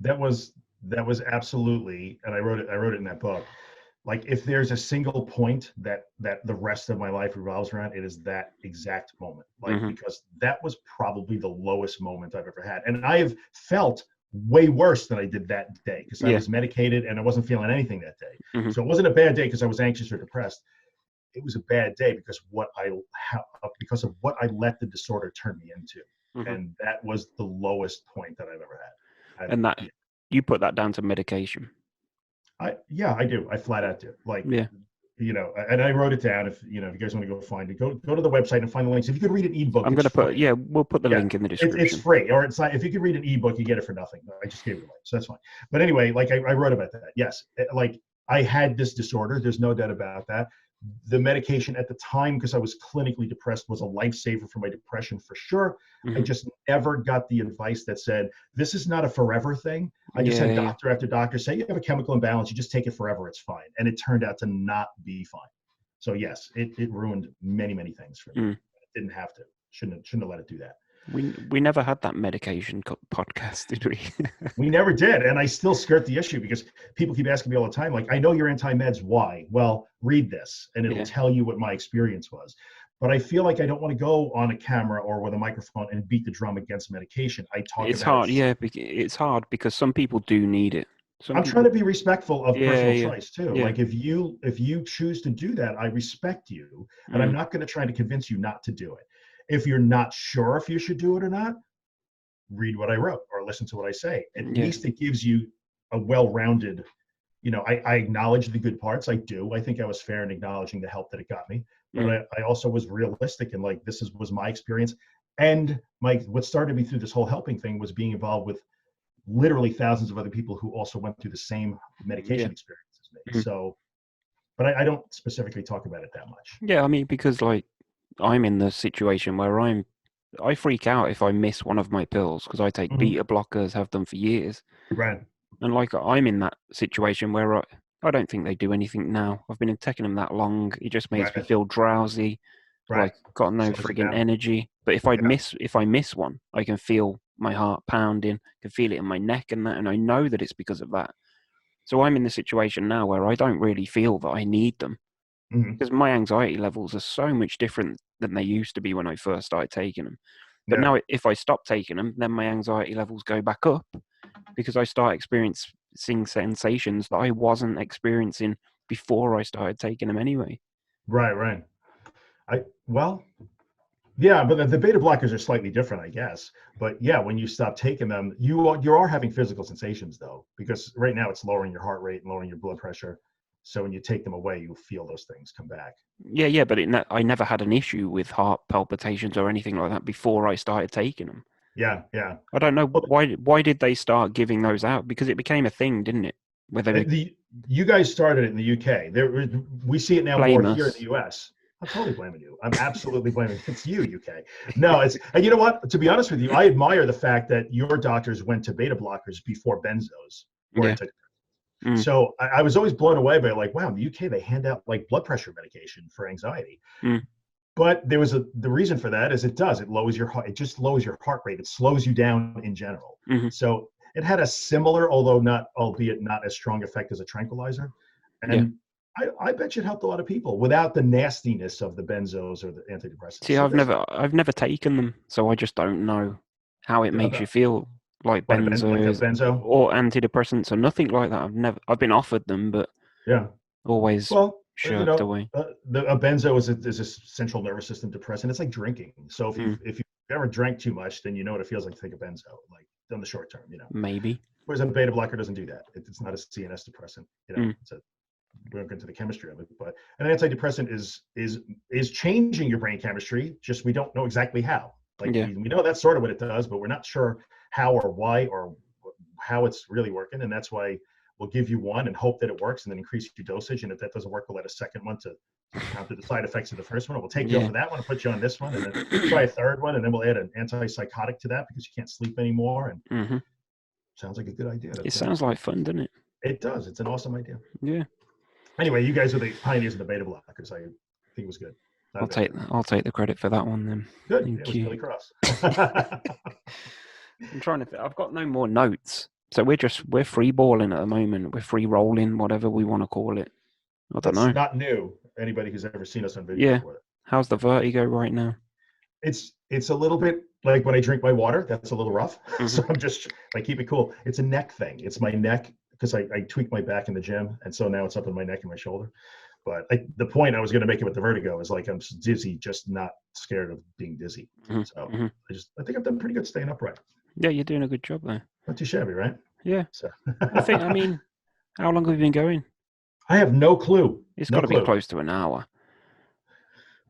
That was absolutely, and I wrote it in that book. Like if there's a single point that the rest of my life revolves around, it is that exact moment. Like because that was probably the lowest moment I've ever had, and I have felt way worse than I did that day because I was medicated and I wasn't feeling anything that day. So it wasn't a bad day because I was anxious or depressed. It was a bad day because because of what I let the disorder turn me into, and that was the lowest point that I've ever had. And that you put that down to medication. I do. I flat out do. Like, and I wrote it down. If you guys want to go find it, go to the website and find the links. If you could read an ebook, I'm gonna put we'll put the link in the description. It's free, or it's not. If you could read an ebook, you get it for nothing. I just gave it away, so that's fine. But anyway, like I wrote about that. Yes, like I had this disorder. There's no doubt about that. The medication at the time, because I was clinically depressed, was a lifesaver for my depression for sure. I just never got the advice that said, this is not a forever thing. I just had doctor after doctor say, you have a chemical imbalance, you just take it forever, it's fine. And it turned out to not be fine. So yes, it ruined many, many things for me. It didn't have to. Shouldn't have let it do that. We never had that medication podcast, did we? We never did. And I still skirt the issue because people keep asking me all the time, like, I know you're anti-meds. Why? Well, read this and it'll tell you what my experience was. But I feel like I don't want to go on a camera or with a microphone and beat the drum against medication. I talk it's about hard. It's hard because some people do need it. I'm trying to be respectful of personal choice too. Yeah. Like if you choose to do that, I respect you. And I'm not going to try to convince you not to do it. If you're not sure if you should do it or not, read what I wrote or listen to what I say. At Yeah. least it gives you a well-rounded, I acknowledge the good parts. I do. I think I was fair in acknowledging the help that it got me, but I also was realistic and like, was my experience. And what started me through this whole helping thing was being involved with literally thousands of other people who also went through the same medication experience as me. So, but I don't specifically talk about it that much. Yeah, I mean, because like I'm in the situation where I freak out if I miss one of my pills because I take beta blockers, have done for years. Right. And like I'm in that situation where I don't think they do anything now. I've been taking them that long. It just makes me feel drowsy, like got no friggin' energy. But if I miss one, I can feel my heart pounding, can feel it in my neck and that, and I know that it's because of that. So I'm in the situation now where I don't really feel that I need them because my anxiety levels are so much different than they used to be when I first started taking them. But now if I stop taking them, then my anxiety levels go back up because I start experiencing sensations that I wasn't experiencing before I started taking them anyway. Right. Yeah, but the beta blockers are slightly different, I guess. But yeah, when you stop taking them, you are having physical sensations though, because right now it's lowering your heart rate and lowering your blood pressure. So when you take them away, you feel those things come back. Yeah, but I never had an issue with heart palpitations or anything like that before I started taking them. Yeah. I don't know why did they start giving those out? Because it became a thing, didn't it? You guys started it in the UK. We see it now more here in the US. I'm totally blaming you. I'm absolutely blaming you. It's you, UK. No, and you know what? To be honest with you, I admire the fact that your doctors went to beta blockers before benzos. So I was always blown away by like, wow, in the UK they hand out like blood pressure medication for anxiety. But the reason for that is it lowers your heart. It just lowers your heart rate. It slows you down in general. So it had a similar, albeit not as strong effect as a tranquilizer. And I bet you it helped a lot of people without the nastiness of the benzos or the antidepressants. See, I've never taken them, so I just don't know how it makes you feel. Like benzos or antidepressants or nothing like that. I've been offered them, but always shirked away. A benzo is a central nervous system depressant. It's like drinking. So if you ever drank too much, then you know what it feels like to take a benzo, like in the short term, Maybe. Whereas a beta blocker doesn't do that. It's not a CNS depressant. We won't get into the chemistry of it, but an antidepressant is changing your brain chemistry. Just we don't know exactly how. We know that's sort of what it does, but we're not sure how or why or how it's really working. And that's why we'll give you one and hope that it works and then increase your dosage. And if that doesn't work, we'll add a second one to counter the side effects of the first one. We'll take you off of that one and put you on this one and then try a third one. And then we'll add an antipsychotic to that because you can't sleep anymore. And sounds like a good idea. It sounds like fun, doesn't it? It does. It's an awesome idea. Yeah. Anyway, you guys are the pioneers of the beta blockers. I think it was good. I'll take the credit for that one then. Good. Thank you. Really cross. I'm trying to think. I've got no more notes. So we're free balling at the moment. We're free rolling, whatever we want to call it. I don't know. That's not new. Anybody who's ever seen us on video before. How's the vertigo right now? It's a little bit like when I drink my water, that's a little rough. So I keep it cool. It's a neck thing. It's my neck because I tweak my back in the gym. And so now it's up in my neck and my shoulder. But the point I was going to make it with the vertigo is like I'm dizzy, just not scared of being dizzy. So I think I've done pretty good staying upright. Yeah, you're doing a good job there. Not too shabby, right? Yeah. So I mean, how long have you been going? I have no clue. It's got to be close to an hour.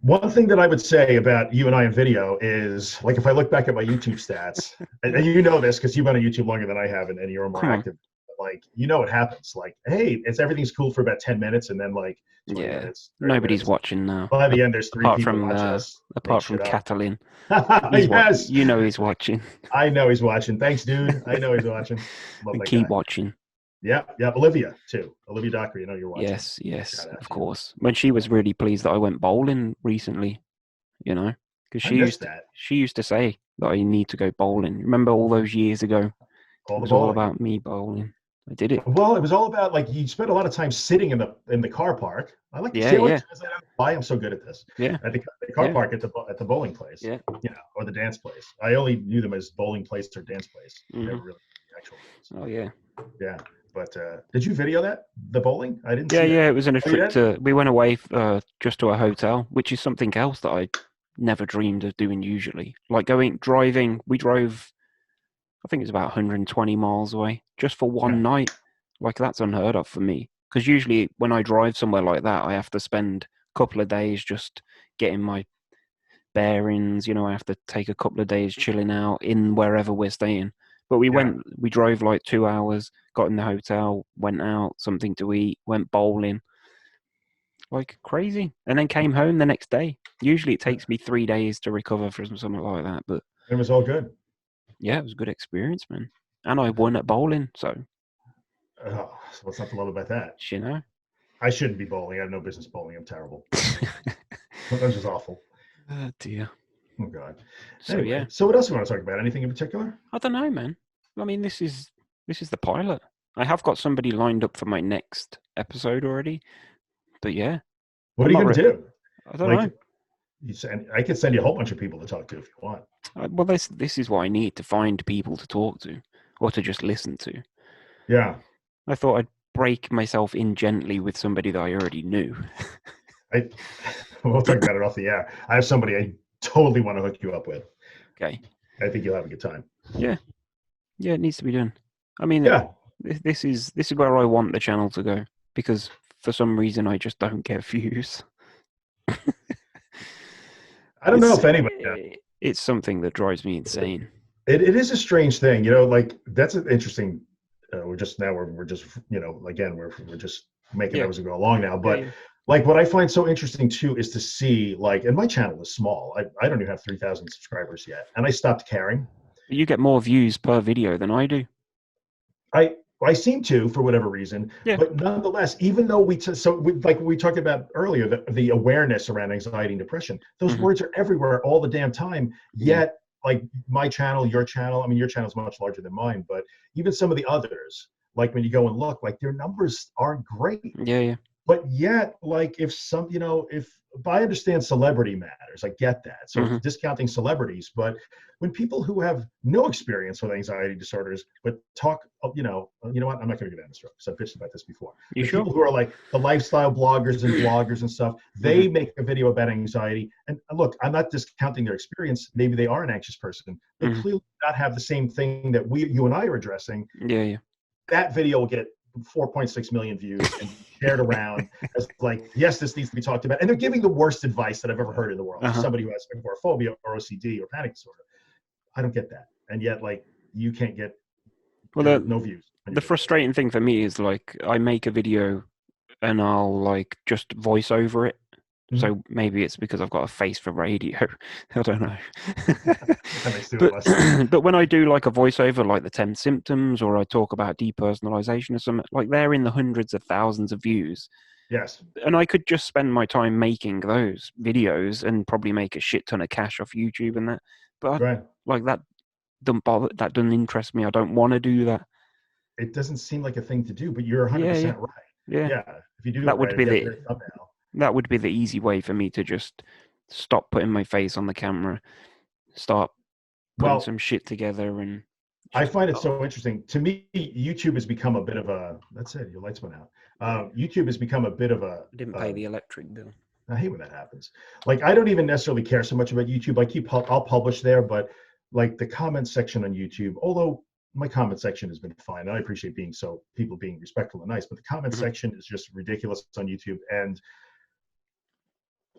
One thing that I would say about you and I in video is, like, if I look back at my YouTube stats, and you know this because you've been on YouTube longer than I have, and you're more active. Like, what happens? Like, hey, everything's cool for about 10 minutes, and then like 20 minutes. Nobody's watching now. By the end, there's three people watching us. Apart from Catalin. Yes. You know he's watching. I know he's watching. Thanks, dude. I know he's watching. Keep watching. Yeah. Olivia too. Olivia Docker, you're watching. Yes, of course. When she was really pleased that I went bowling recently, because she used to say that I need to go bowling. Remember all those years ago? It was all about me bowling. I did it. Well, it was all about, like, you spent a lot of time sitting in the car park. I like to see why I'm so good at this. Yeah. At the car park at the bowling place. Yeah. Or the dance place. I only knew them as bowling place or dance place. Never really the actual place. Oh yeah. Yeah. But did you video the bowling? I didn't see that. Yeah, it was in a trip we went away just to a hotel, which is something else that I never dreamed of doing usually. Like driving, we drove I think it's about 120 miles away, just for one Yeah. night. Like, that's unheard of for me. Because usually when I drive somewhere like that, I have to spend a couple of days just getting my bearings. I have to take a couple of days chilling out in wherever we're staying. But Yeah. we drove like 2 hours, got in the hotel, went out, something to eat, went bowling, like crazy, and then came home the next day. Usually it takes me 3 days to recover from something like that, but It was all good. yeah, it was a good experience, man. And I won at bowling, so Oh, so what's not to love about that? you know. I shouldn't be bowling. I have no business bowling. I'm terrible. That's just awful. Oh dear. Oh God. So Anyway, yeah, so what else do you want to talk about? Anything in particular? I don't know, man. I mean, this is the pilot. I have got somebody lined up for my next episode already, but yeah, What I'm are you not. going to do? I don't know. Like, I could send you a whole bunch of people to talk to if you want. Well, this is what I need to find people to talk to, or to just listen to. Yeah. I thought I'd break myself in gently with somebody that I already knew. We'll talk about it off the air. I have somebody I totally want to hook you up with. Okay. I think you'll have a good time. Yeah. Yeah, it needs to be done. I mean, Yeah. this is where I want the channel to go, because for some reason I just don't get views. I don't know if anybody does. It's something that drives me insane. It is a strange thing, like that's an interesting. We're just again we're just making Yeah. those go along now. But Yeah. like what I find so interesting too is to see and my channel is small. I don't even have 3,000 subscribers yet, and I stopped caring. You get more views per video than I do. I seem to, for whatever reason, Yeah. but nonetheless, even though like we talked about earlier, the awareness around anxiety and depression, those words are everywhere all the damn time. Yet, like my channel, your channel, I mean, your channel is much larger than mine, but even some of the others, like when you go and look, like their numbers aren't great. Yeah. But yet, like if I understand celebrity matters, I get that. So discounting celebrities, but when people who have no experience with anxiety disorders, but talk, you know what? I'm not going to go down this road because I've bitched about this before. You sure? People who are like the lifestyle bloggers and vloggers and stuff, they make a video about anxiety. And look, I'm not discounting their experience. Maybe they are an anxious person. They clearly do not have the same thing that you and I are addressing. Yeah. That video will get 4.6 million views and shared around as like, yes, this needs to be talked about. And they're giving the worst advice that I've ever heard in the world to somebody who has agoraphobia or OCD or panic disorder. I don't get that. And yet, like, you can't get no views. The frustrating thing for me is, like, I make a video and I'll, like, just voice over it. So maybe it's because I've got a face for radio. I don't know. But when I do like a voiceover, like the 10 symptoms, or I talk about depersonalization or something, like they're in the hundreds of thousands of views. Yes. And I could just spend my time making those videos and probably make a shit ton of cash off YouTube and that. But like that doesn't bother. That doesn't interest me. I don't want to do that. It doesn't seem like a thing to do, but you're 100% right. Yeah. If you do that, would be that would be the easy way for me to just stop putting my face on the camera, start putting some shit together. And I find it so interesting. To me, YouTube has become a bit of a, that's it, your lights went out. YouTube has become a bit of a. I didn't pay the electric bill. I hate when that happens. Like, I don't even necessarily care so much about YouTube. I'll publish there, but like the comment section on YouTube, although my comment section has been fine, and I appreciate people being respectful and nice, but the comment section is just ridiculous on YouTube. And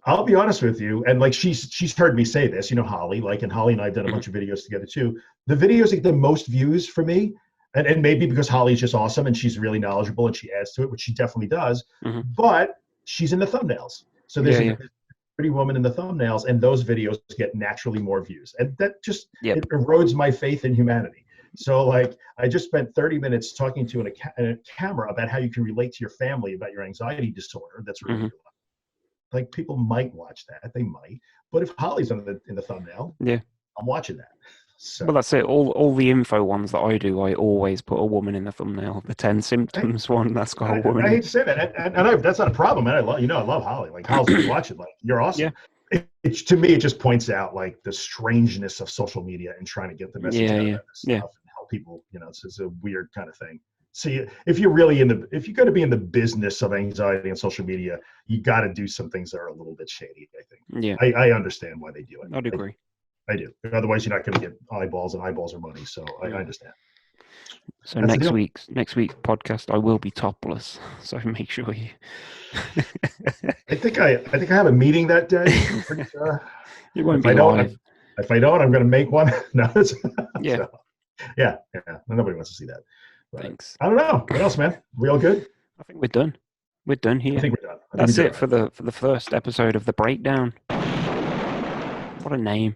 I'll be honest with you, and like she's heard me say this, Holly, and Holly and I have done a bunch of videos together too. The videos that get the most views for me, and maybe because Holly's just awesome and she's really knowledgeable and she adds to it, which she definitely does, but she's in the thumbnails. So there's a pretty woman in the thumbnails, and those videos get naturally more views. And that just it erodes my faith in humanity. So like I just spent 30 minutes talking to a camera about how you can relate to your family about your anxiety disorder. That's really like people might watch that, they might, but if Holly's in the thumbnail, I'm watching that. So. Well, that's it. All the info ones that I do, I always put a woman in the thumbnail. The 10 symptoms one, that's got a woman. I hate to say that, and that's not a problem, man. I love Holly. Like Holly's watching, like you're awesome. Yeah. To me, it just points out like the strangeness of social media and trying to get the message out of this stuff and help people. It's a weird kind of thing. See, if you're going to be in the business of anxiety and social media, you got to do some things that are a little bit shady, I think. Yeah. I understand why they do it. I'd agree. I do. Otherwise, you're not going to get eyeballs, and eyeballs are money. So I understand. So next week's podcast, I will be topless. So make sure you. I think I have a meeting that day. I'm pretty sure. It won't be live. If I don't, I'm going to make one. No, yeah. So, yeah. Nobody wants to see that. But Thanks. I don't know. What else, man? We all good? I think we're done. We're done here. I think we're done. That's it for the first episode of The Breakdown. What a name.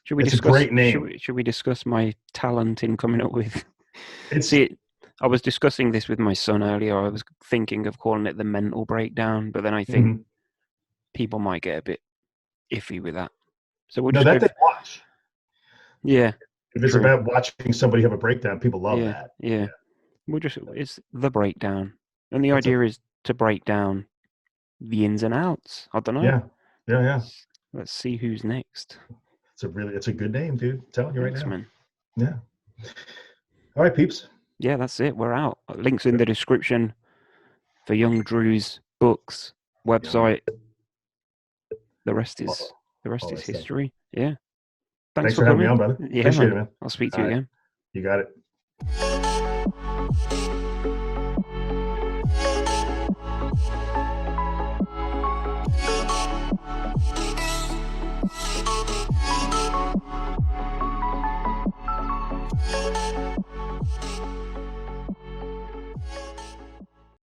Should we it's discuss, a great name. Should we discuss my talent in coming up with... I was discussing this with my son earlier. I was thinking of calling it The Mental Breakdown, but then I think people might get a bit iffy with that. So we'll just they watch. Yeah. If it's about watching somebody have a breakdown, people love that. Yeah. It's The Breakdown. And the idea is to break down the ins and outs. I don't know. Yeah. Let's see who's next. It's a good name, dude. I'm telling you right now. Man. Yeah. All right, peeps. Yeah, that's it. We're out. Links in the description for young Drew's books, website. The rest is history. Yeah. Thanks for having me on, brother. Yeah, appreciate it, man. I'll speak to you again. You got it.